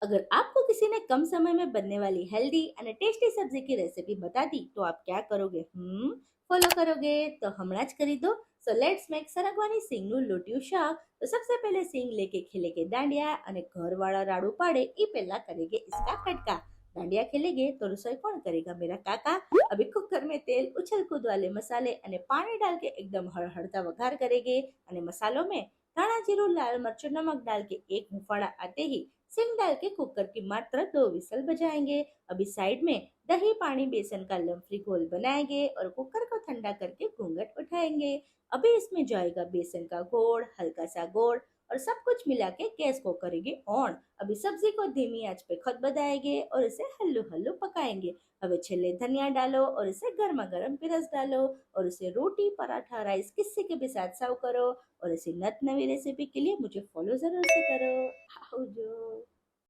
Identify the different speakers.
Speaker 1: अगर आपको किसी ने कम समय में बनने वाली हेल्दी અને ટેસ્ટી સબ્જી की रेसिपी बता दी तो आप क्या करोगे? ફોલો કરોગે તો હમણાં જ કરી દો. સો લેટ્સ મેક સરગવાની સિંગનું લોટિયું શાક. तो सबसे पहले सिंग लेके खिलेगे डांडिया અને ઘરવાળા રાડુ પાડે એ પહેલા करेंगे इसका खटका. डांडिया खेलेंगे तो रसोई कौन करेगा? मेरा काका. अभी कुकर में तेल उछल कूद वाले मसाले અને पानी डाल के एकदम हड़हड़ता वघार करेंगे અને मसालों में धाना जीरू लाल मिर्च नमक डाल के एक मुफाड़ा आते ही सिंग डाल के कुकर की मात्र 2 विसल बजाएंगे. अभी साइड में दही पानी बेसन का लम्फी घोल बनाएंगे और कुकर को ठंडा करके घूंघट उठाएंगे. अभी इसमें जाएगा बेसन का घोल, हल्का सा गोड़ और सब कुछ मिला के गैस को करेंगे ऑन. अभी सब्जी को धीमी आंच पे खदबदाएंगे और इसे हल्लू हल्लू पकाएंगे. હવે છેલ્લે ધનિયા डालो और इसे गर्मा गर्म पिरस डालो और इसे रोटी पराठा राइस किसी के भी साथ सर्व करो. और ऐसी नत नवी रेसिपी के लिए मुझे फॉलो जरूर से करो. આવજો.